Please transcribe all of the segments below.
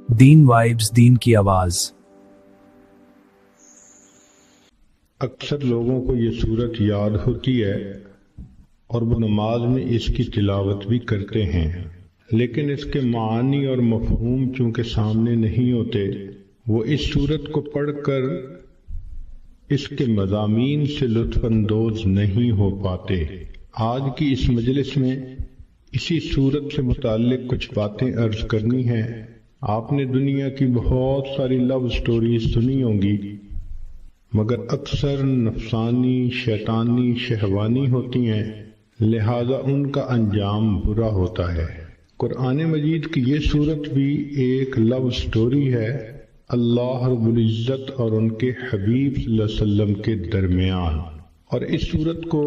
دین vibes, دین کی آواز۔ اکثر لوگوں کو یہ صورت یاد ہوتی ہے اور وہ نماز میں اس کی تلاوت بھی کرتے ہیں، لیکن اس کے معنی اور مفہوم چونکہ سامنے نہیں ہوتے، وہ اس صورت کو پڑھ کر اس کے مضامین سے لطف اندوز نہیں ہو پاتے۔ آج کی اس مجلس میں اسی صورت سے متعلق کچھ باتیں عرض کرنی ہیں۔ آپ نے دنیا کی بہت ساری لو سٹوریز سنی ہوں گی، مگر اکثر نفسانی، شیطانی، شہوانی ہوتی ہیں، لہذا ان کا انجام برا ہوتا ہے۔ قرآن مجید کی یہ صورت بھی ایک لو سٹوری ہے اللہ رب العزت اور ان کے حبیب صلی اللہ علیہ وسلم کے درمیان، اور اس صورت کو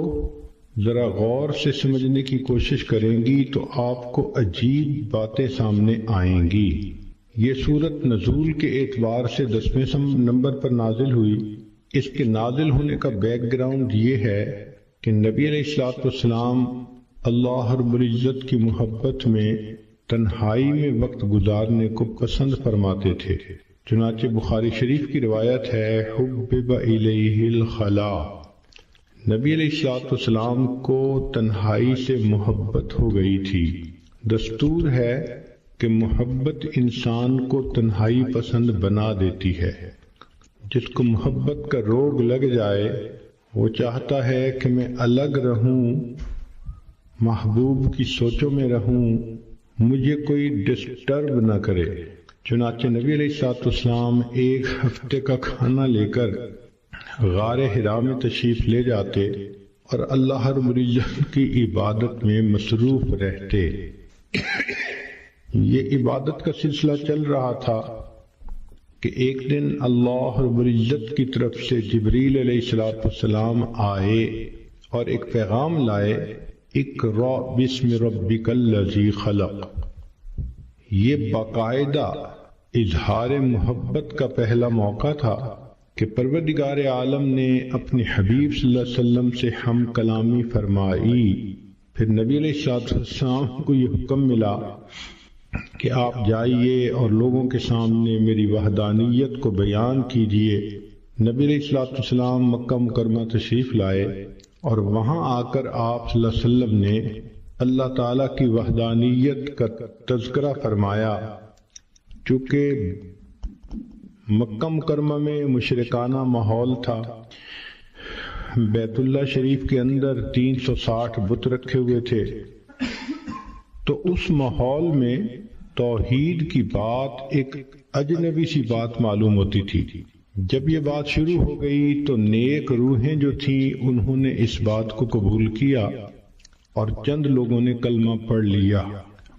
ذرا غور سے سمجھنے کی کوشش کریں گی تو آپ کو عجیب باتیں سامنے آئیں گی۔ یہ صورت نزول کے اعتبار سے 10ویں نمبر پر نازل ہوئی۔ اس کے نازل ہونے کا بیک گراؤنڈ یہ ہے کہ نبی علیہ السلام اللہ رب العزت کی محبت میں تنہائی میں وقت گزارنے کو پسند فرماتے تھے۔ چنانچہ بخاری شریف کی روایت ہے، حبب الیہ الخلا، نبی علیہ السلام کو تنہائی سے محبت ہو گئی تھی۔ دستور ہے کہ محبت انسان کو تنہائی پسند بنا دیتی ہے۔ جس کو محبت کا روگ لگ جائے وہ چاہتا ہے کہ میں الگ رہوں، محبوب کی سوچوں میں رہوں، مجھے کوئی ڈسٹرب نہ کرے۔ چنانچہ نبی علیہ السلام ایک ہفتے کا کھانا لے کر غار حرا میں تشریف لے جاتے اور اللہ رب العزت کی عبادت میں مصروف رہتے۔ یہ عبادت کا سلسلہ چل رہا تھا کہ ایک دن اللہ رب العزت کی طرف سے جبریل علیہ السلام آئے اور ایک پیغام لائے، اقرأ بسم ربک الذی خلق۔ یہ باقاعدہ اظہار محبت کا پہلا موقع تھا کہ پروردگار عالم نے اپنے حبیب صلی اللہ علیہ وسلم سے ہم کلامی فرمائی۔ پھر نبی علیہ السلام کو یہ حکم ملا کہ آپ جائیے اور لوگوں کے سامنے میری وحدانیت کو بیان کیجیے۔ نبی علیہ السلام مکہ مکرمہ تشریف لائے اور وہاں آ کر آپ صلی اللہ علیہ وسلم نے اللہ تعالیٰ کی وحدانیت کا تذکرہ فرمایا۔ چونکہ مکہ مکرمہ میں مشرکانہ ماحول تھا، بیت اللہ شریف کے اندر 360 بت رکھے ہوئے تھے، تو اس ماحول میں توحید کی بات ایک اجنبی سی بات معلوم ہوتی تھی۔ جب یہ بات شروع ہو گئی تو نیک روحیں جو تھیں انہوں نے اس بات کو قبول کیا اور چند لوگوں نے کلمہ پڑھ لیا،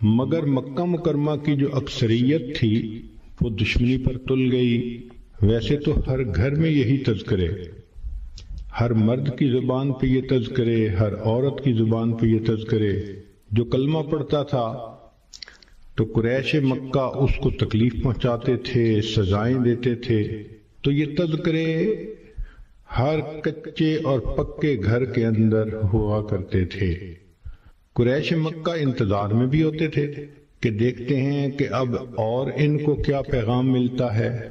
مگر مکہ مکرمہ کی جو اکثریت تھی وہ دشمنی پر تل گئی۔ ویسے تو ہر گھر میں یہی تذکرے، ہر مرد کی زبان پہ یہ تذکرے، ہر عورت کی زبان پہ یہ تذکرے، جو کلمہ پڑھتا تھا تو قریش مکہ اس کو تکلیف پہنچاتے تھے، سزائیں دیتے تھے، تو یہ تذکرے ہر کچے اور پکے گھر کے اندر ہوا کرتے تھے۔ قریش مکہ انتظار میں بھی ہوتے تھے کہ دیکھتے ہیں کہ اب اور ان کو کیا پیغام ملتا ہے،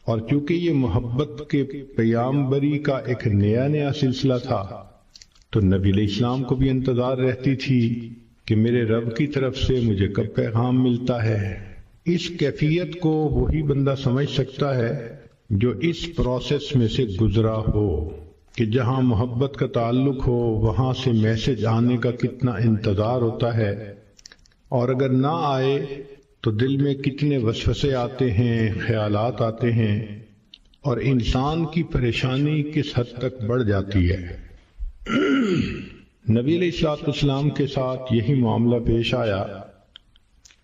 اور چونکہ یہ محبت کے پیامبری کا ایک نیا سلسلہ تھا تو نبی علیہ السلام کو بھی انتظار رہتی تھی کہ میرے رب کی طرف سے مجھے کب پیغام ملتا ہے۔ اس کیفیت کو وہی بندہ سمجھ سکتا ہے جو اس پروسیس میں سے گزرا ہو کہ جہاں محبت کا تعلق ہو وہاں سے میسج آنے کا کتنا انتظار ہوتا ہے، اور اگر نہ آئے تو دل میں کتنے وسوسے آتے ہیں، خیالات آتے ہیں، اور انسان کی پریشانی کس حد تک بڑھ جاتی ہے۔ نبی علیہ السلام کے ساتھ یہی معاملہ پیش آیا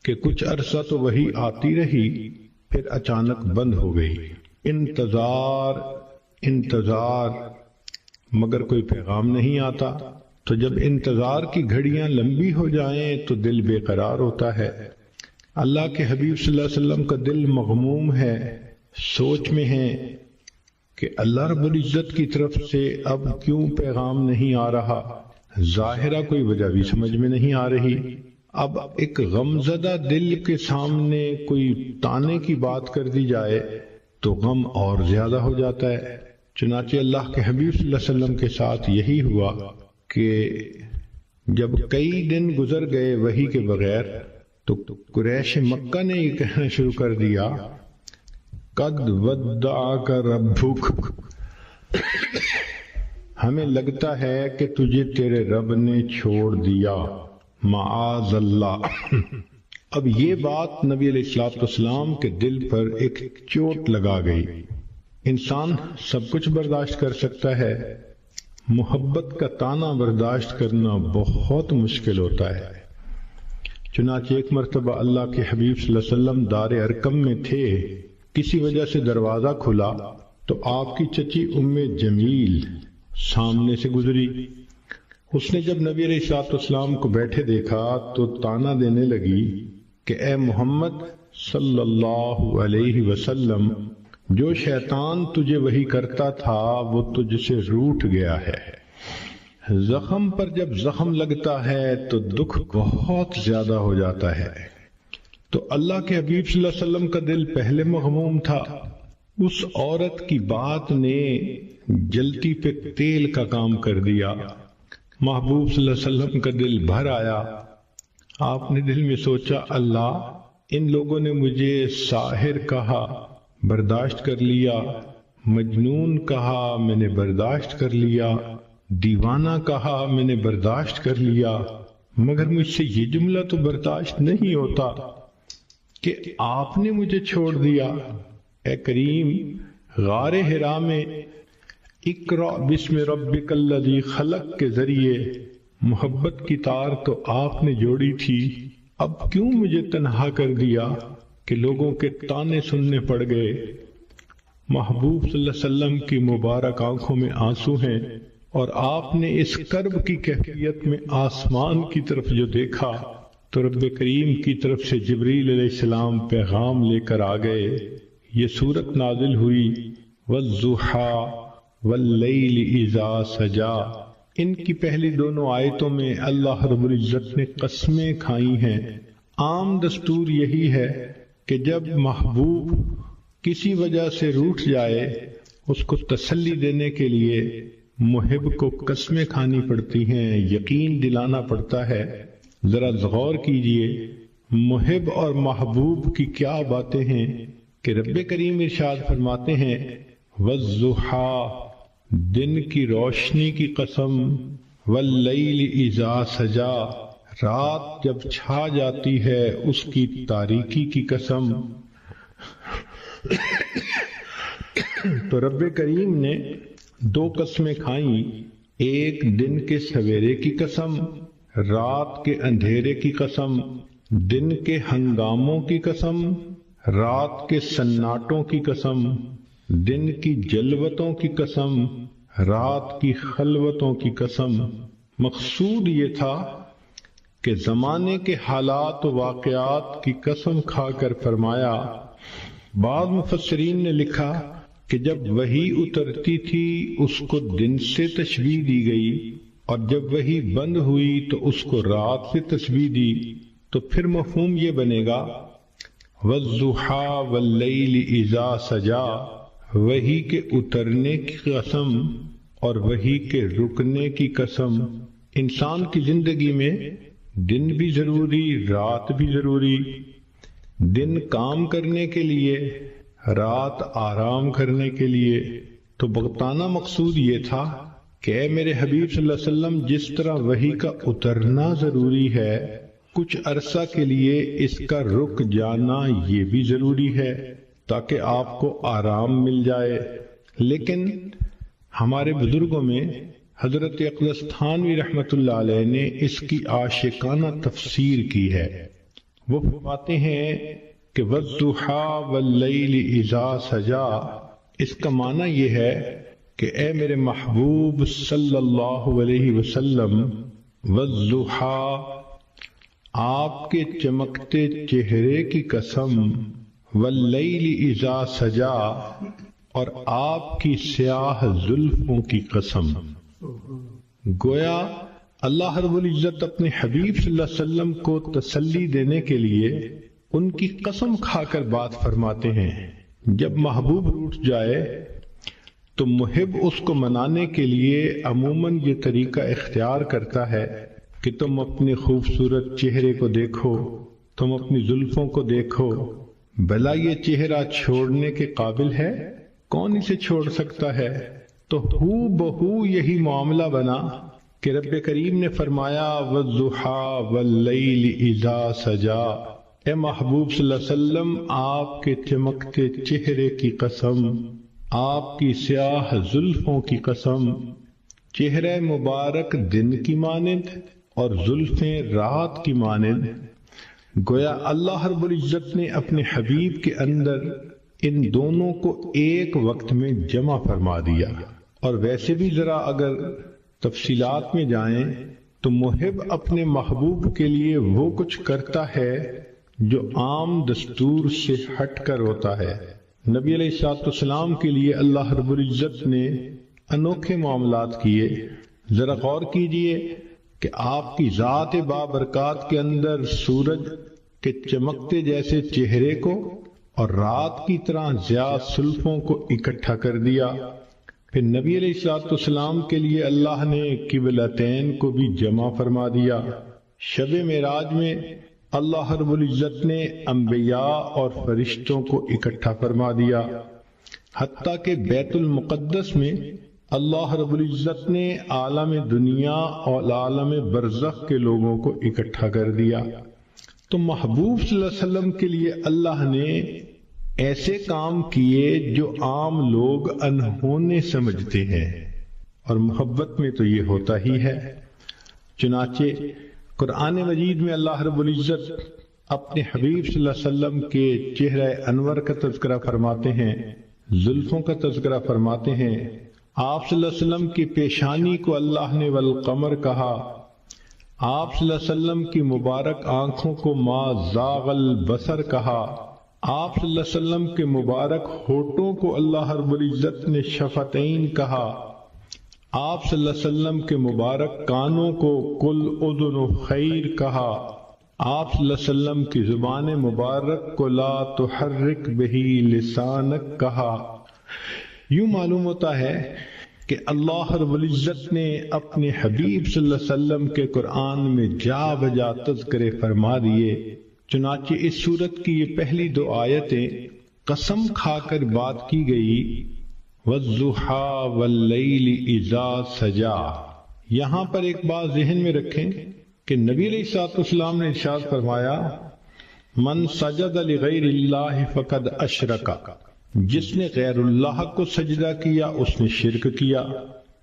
کہ کچھ عرصہ تو وہی آتی رہی، پھر اچانک بند ہو گئی۔ انتظار مگر کوئی پیغام نہیں آتا، تو جب انتظار کی گھڑیاں لمبی ہو جائیں تو دل بے قرار ہوتا ہے۔ اللہ کے حبیب صلی اللہ علیہ وسلم کا دل مغموم ہے، سوچ میں ہے کہ اللہ رب العزت کی طرف سے اب کیوں پیغام نہیں آ رہا۔ ظاہرہ کوئی وجہ بھی سمجھ میں نہیں آ رہی۔ اب ایک غمزدہ دل کے سامنے کوئی تانے کی بات کر دی جائے تو غم اور زیادہ ہو جاتا ہے۔ چنانچہ اللہ کے حبیب صلی اللہ علیہ وسلم کے ساتھ یہی ہوا کہ جب کئی دن گزر گئے وحی کے بغیر تو قریش مکہ نے یہ کہنا شروع کر دیا، قد ودعک ربک، ہمیں لگتا ہے کہ تجھے تیرے رب نے چھوڑ دیا، معاذ اللہ۔ اب یہ بات نبی علیہ السلام کے دل پر ایک چوٹ لگا گئی۔ انسان سب کچھ برداشت کر سکتا ہے، محبت کا تانا برداشت کرنا بہت مشکل ہوتا ہے۔ چنانچہ ایک مرتبہ اللہ کے حبیب صلی اللہ علیہ وسلم دار ارقم میں تھے، کسی وجہ سے دروازہ کھلا تو آپ کی چچی ام جمیل سامنے سے گزری۔ اس نے جب نبی علیہ السلام کو بیٹھے دیکھا تو تانا دینے لگی کہ اے محمد صلی اللہ علیہ وسلم، جو شیطان تجھے وہی کرتا تھا وہ تجھ سے روٹھ گیا ہے۔ زخم پر جب زخم لگتا ہے تو دکھ بہت زیادہ ہو جاتا ہے۔ تو اللہ کے حبیب صلی اللہ علیہ وسلم کا دل پہلے مغموم تھا، اس عورت کی بات نے جلتی پہ تیل کا کام کر دیا۔ محبوب صلی اللہ علیہ وسلم کا دل بھر آیا۔ آپ نے دل میں سوچا، اللہ، ان لوگوں نے مجھے ساحر کہا، برداشت کر لیا، مجنون کہا، میں نے برداشت کر لیا، دیوانہ کہا، میں نے برداشت کر لیا، مگر مجھ سے یہ جملہ تو برداشت نہیں ہوتا کہ آپ نے مجھے چھوڑ دیا۔ اے کریم، غار حرا میں اقرأ بسم ربک الذی خلق کے ذریعے محبت کی تار تو آپ نے جوڑی تھی، اب کیوں مجھے تنہا کر دیا کہ لوگوں کے تانے سننے پڑ گئے۔ محبوب صلی اللہ علیہ وسلم کی مبارک آنکھوں میں آنسو ہیں، اور آپ نے اس کرب کی کیفیت میں آسمان کی طرف جو دیکھا تو رب کریم کی طرف سے جبریل علیہ السلام پیغام لے کر آ گئے۔ یہ سورت نازل ہوئی، والضحیٰ واللیل اذا سجا۔ ان کی پہلی دونوں آیتوں میں اللہ رب العزت نے قسمیں کھائی ہیں۔ عام دستور یہی ہے کہ جب محبوب کسی وجہ سے روٹھ جائے، اس کو تسلی دینے کے لیے محب کو قسمیں کھانی پڑتی ہیں، یقین دلانا پڑتا ہے۔ ذرا غور کیجئے محب اور محبوب کی کیا باتیں ہیں کہ رب کریم ارشاد فرماتے ہیں، والضحیٰ، دن کی روشنی کی قسم، واللیل اذا سجا، رات جب چھا جاتی ہے اس کی تاریکی کی قسم۔ تو رب کریم نے دو قسمیں کھائیں، ایک دن کے سویرے کی قسم، رات کے اندھیرے کی قسم، دن کے ہنگاموں کی قسم، رات کے سناٹوں کی قسم، دن کی جلوتوں کی قسم، رات کی خلوتوں کی قسم۔ مقصود یہ تھا کہ زمانے کے حالات و واقعات کی قسم کھا کر فرمایا۔ بعض مفسرین نے لکھا کہ جب وحی اترتی تھی اس کو دن سے تشبیہ دی گئی، اور جب وحی بند ہوئی تو اس کو رات سے تشبیہ دی، تو پھر مفہوم یہ بنے گا، والضحیٰ واللیل اذا سجا، وحی کے اترنے کی قسم اور وحی کے رکنے کی قسم۔ انسان کی زندگی میں دن بھی ضروری، رات بھی ضروری، دن کام کرنے کے لیے، رات آرام کرنے کے لیے۔ تو بغتانہ مقصود یہ تھا کہ اے میرے حبیب صلی اللہ علیہ وسلم، جس طرح وحی کا اترنا ضروری ہے، کچھ عرصہ کے لیے اس کا رک جانا یہ بھی ضروری ہے تاکہ آپ کو آرام مل جائے۔ لیکن ہمارے بزرگوں میں حضرت اقدس تھانوی رحمۃ اللہ علیہ نے اس کی عاشقانہ تفسیر کی ہے۔ وہ فرماتے ہیں کہ والضحیٰ واللیل اذا سجا، اس کا معنی یہ ہے کہ اے میرے محبوب صلی اللہ علیہ وسلم، والضحیٰ، آپ کے چمکتے چہرے کی قسم، واللیل اذا سجا، اور آپ کی سیاہ زلفوں کی قسم۔ گویا اللہ رب العزت اپنے حبیب صلی اللہ علیہ وسلم کو تسلی دینے کے لیے ان کی قسم کھا کر بات فرماتے ہیں۔ جب محبوب روٹھ جائے تو محب اس کو منانے کے لیے عموماً یہ طریقہ اختیار کرتا ہے کہ تم اپنے خوبصورت چہرے کو دیکھو، تم اپنی زلفوں کو دیکھو، بھلا یہ چہرہ چھوڑنے کے قابل ہے؟ کون اسے چھوڑ سکتا ہے؟ تو ہو بہو یہی معاملہ بنا کہ رب کریم نے فرمایا وَالضُّحَىٰ وَاللَّيْلِ إِذَا سَجَا، اے محبوب صلی اللہ علیہ وسلم آپ کے چمکتے چہرے کی قسم، آپ کی سیاہ زلفوں کی قسم، چہرہ مبارک دن کی مانند اور زلفیں رات کی مانند۔ گویا اللہ رب العزت نے اپنے حبیب کے اندر ان دونوں کو ایک وقت میں جمع فرما دیا۔ اور ویسے بھی ذرا اگر تفصیلات میں جائیں تو محب اپنے محبوب کے لیے وہ کچھ کرتا ہے جو عام دستور سے ہٹ کر ہوتا ہے۔ نبی علیہ الصلوۃ والسلام کے لیے اللہ رب العزت نے انوکھے معاملات کیے۔ ذرا غور کیجئے کہ آپ کی ذات بابرکات کے اندر سورج کے چمکتے جیسے چہرے کو اور رات کی طرح ضیاء زلفوں کو اکٹھا کر دیا۔ پھر نبی علیہ الصلوۃ والسلام کے لیے اللہ نے قبلتین کو بھی جمع فرما دیا۔ شب معراج میں اللہ رب العزت نے انبیاء اور فرشتوں کو اکٹھا فرما دیا، حتیٰ کہ بیت المقدس میں اللہ رب العزت نے عالم دنیا اور عالم برزخ کے لوگوں کو اکٹھا کر دیا۔ تو محبوب صلی اللہ علیہ وسلم کے لیے اللہ نے ایسے کام کیے جو عام لوگ انہونے سمجھتے ہیں، اور محبت میں تو یہ ہوتا ہی ہے۔ چنانچہ قرآن مجید میں اللہ رب العزت اپنے حبیب صلی اللہ علیہ وسلم کے چہرہ انور کا تذکرہ فرماتے ہیں، زلفوں کا تذکرہ فرماتے ہیں۔ آپ صلی اللہ علیہ وسلم کی پیشانی کو اللہ نے والقمر کہا، آپ صلی اللہ علیہ وسلم کی مبارک آنکھوں کو ما زاغ البصر کہا، آپ صلی اللہ علیہ وسلم کے مبارک ہونٹوں کو اللہ رب العزت نے شفتین کہا، آپ صلی اللہ علیہ وسلم کے مبارک کانوں کو کل اذن خیر کہا، آپ صلی اللہ علیہ وسلم کی زبان مبارک کو لا تحرک بہی لسانک کہا۔ یوں معلوم ہوتا ہے کہ اللہ رب العزت نے اپنے حبیب صلی اللہ علیہ وسلم کے قرآن میں جا بجا تذکرے فرما دیے۔ چنانچہ اس سورت کی یہ پہلی دو آیتیں قسم کھا کر بات کی گئی، وَالضُّحَىٰ وَاللَّيْلِ إِذَا سَجَا۔ یہاں پر ایک بات ذہن میں رکھیں کہ نبی علیہ الصلوۃ والسلام نے ارشاد فرمایا من سجد لغیر اللہ فقد اشرک، جس نے غیر اللہ کو سجدہ کیا اس نے شرک کیا۔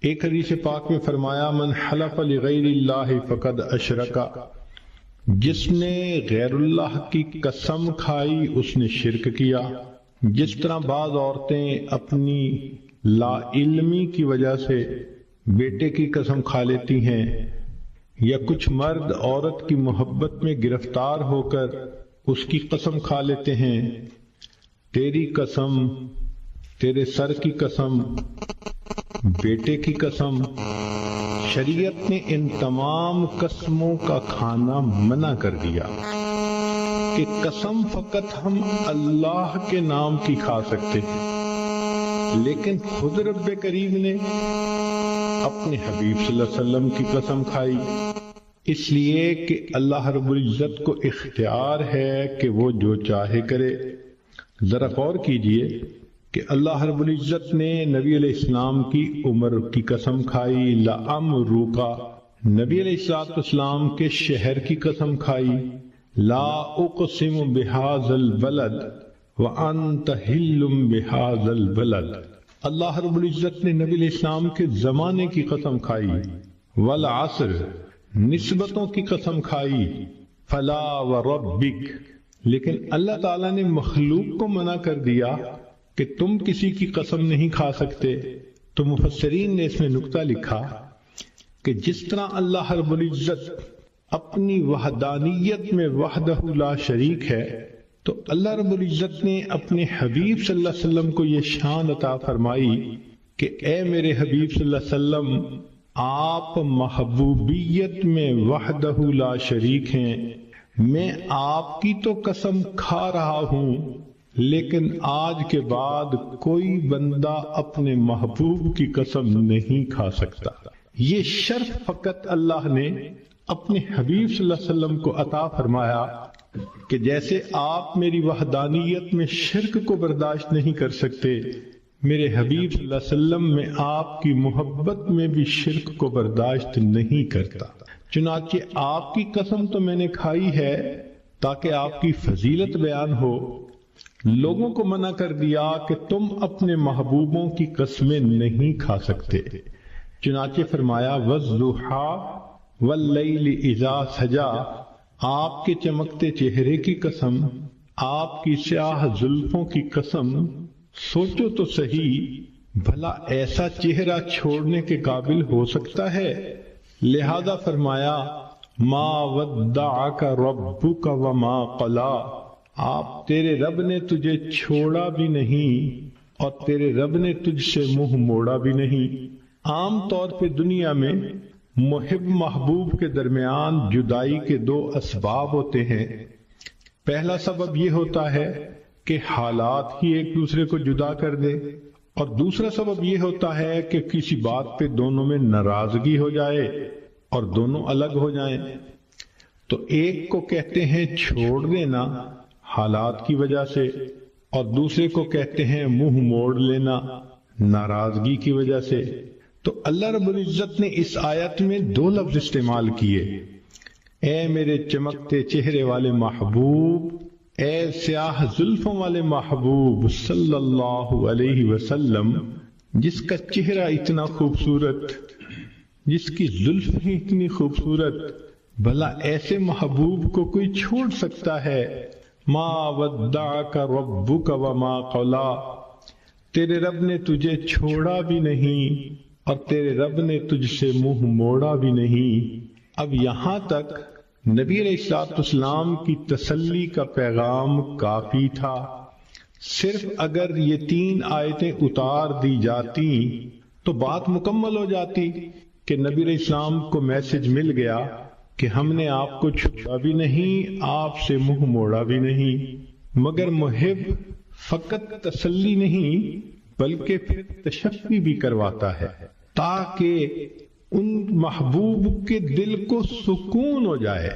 ایک حدیث پاک میں فرمایا من حلف لغیر اللہ فقد اشرک، جس نے غیر اللہ کی قسم کھائی اس نے شرک کیا۔ جس طرح بعض عورتیں اپنی لا علمی کی وجہ سے بیٹے کی قسم کھا لیتی ہیں، یا کچھ مرد عورت کی محبت میں گرفتار ہو کر اس کی قسم کھا لیتے ہیں، تیری قسم، تیرے سر کی قسم، بیٹے کی قسم، شریعت نے ان تمام قسموں کا کھانا منع کر دیا کہ قسم فقط ہم اللہ کے نام کی کھا سکتے ہیں، لیکن خود رب کریم نے اپنے حبیب صلی اللہ علیہ وسلم کی قسم کھائی، اس لیے کہ اللہ رب العزت کو اختیار ہے کہ وہ جو چاہے کرے۔ ذرا غور کیجئے کہ اللہ رب العزت نے نبی علیہ السلام کی عمر کی قسم کھائی، لعمرک، نبی علیہ السلام کے شہر کی قسم کھائی، لا اقسم بہذا البلد وانت حل بہذا البلد، اللہ رب العزت نے نبی علیہ السلام کے زمانے کی قسم کھائی، والعصر، نسبتوں کی قسم کھائی، فلا وربک، لیکن اللہ تعالیٰ نے مخلوق کو منع کر دیا کہ تم کسی کی قسم نہیں کھا سکتے۔ تو مفسرین نے اس میں نکتہ لکھا کہ جس طرح اللہ رب العزت اپنی وحدانیت میں وحدہ لا شریک ہے، تو اللہ رب العزت نے اپنے حبیب صلی اللہ علیہ وسلم کو یہ شان عطا فرمائی کہ اے میرے حبیب صلی اللہ علیہ وسلم، آپ محبوبیت میں وحدہ لا شریک ہیں، میں آپ کی تو قسم کھا رہا ہوں، لیکن آج کے بعد کوئی بندہ اپنے محبوب کی قسم نہیں کھا سکتا۔ یہ شرف فقط اللہ نے اپنے حبیب صلی اللہ علیہ وسلم کو عطا فرمایا کہ جیسے آپ میری وحدانیت میں شرک کو برداشت نہیں کر سکتے، میرے حبیب صلی اللہ علیہ وسلم میں آپ کی محبت میں بھی شرک کو برداشت نہیں کرتا۔ چنانچہ آپ کی قسم تو میں نے کھائی ہے تاکہ آپ کی فضیلت بیان ہو، لوگوں کو منع کر دیا کہ تم اپنے محبوبوں کی قسمیں نہیں کھا سکتے۔ چنانچہ فرمایا وَالضُّحَىٰ وَاللَّيْلِ إِذَا سَجَىٰ، آپ کے چمکتے چہرے کی قسم، آپ کی سیاہ زلفوں کی قسم، سوچو تو صحیح بھلا ایسا چہرہ چھوڑنے کے قابل ہو سکتا ہے؟ لہذا فرمایا ما ودعک ربک وما قلا، آپ تیرے رب نے تجھے چھوڑا بھی نہیں اور تیرے رب نے تجھ سے منہ موڑا بھی نہیں۔ عام طور پہ دنیا میں محب محبوب کے درمیان جدائی کے دو اسباب ہوتے ہیں۔ پہلا سبب یہ ہوتا ہے کہ حالات ہی ایک دوسرے کو جدا کر دے، اور دوسرا سبب یہ ہوتا ہے کہ کسی بات پہ دونوں میں ناراضگی ہو جائے اور دونوں الگ ہو جائیں۔ تو ایک کو کہتے ہیں چھوڑ دینا حالات کی وجہ سے، اور دوسرے کو کہتے ہیں منہ موڑ لینا ناراضگی کی وجہ سے۔ تو اللہ رب العزت نے اس آیت میں دو لفظ استعمال کیے، اے میرے چمکتے چہرے والے محبوب، اے سیاہ زلفوں والے محبوب صلی اللہ علیہ وسلم، جس کا چہرہ اتنا خوبصورت، جس کی زلف ہی اتنی خوبصورت، بھلا ایسے محبوب کو کوئی چھوڑ سکتا ہے؟ ما ودعک ربک وما قلا، تیرے رب نے تجھے چھوڑا بھی نہیں اور تیرے رب نے تجھ سے منہ موڑا بھی نہیں۔ اب یہاں تک نبی علیہ الصلوۃ والسلام کی تسلی کا پیغام کافی تھا۔ صرف اگر یہ 3 آیتیں اتار دی جاتی تو بات مکمل ہو جاتی کہ نبی علیہ السلام کو میسج مل گیا کہ ہم نے آپ کو چھوڑا بھی نہیں، آپ سے منہ موڑا بھی نہیں۔ مگر محب فقط تسلی نہیں بلکہ پھر تشفی بھی کرواتا ہے تاکہ ان محبوب کے دل کو سکون ہو جائے۔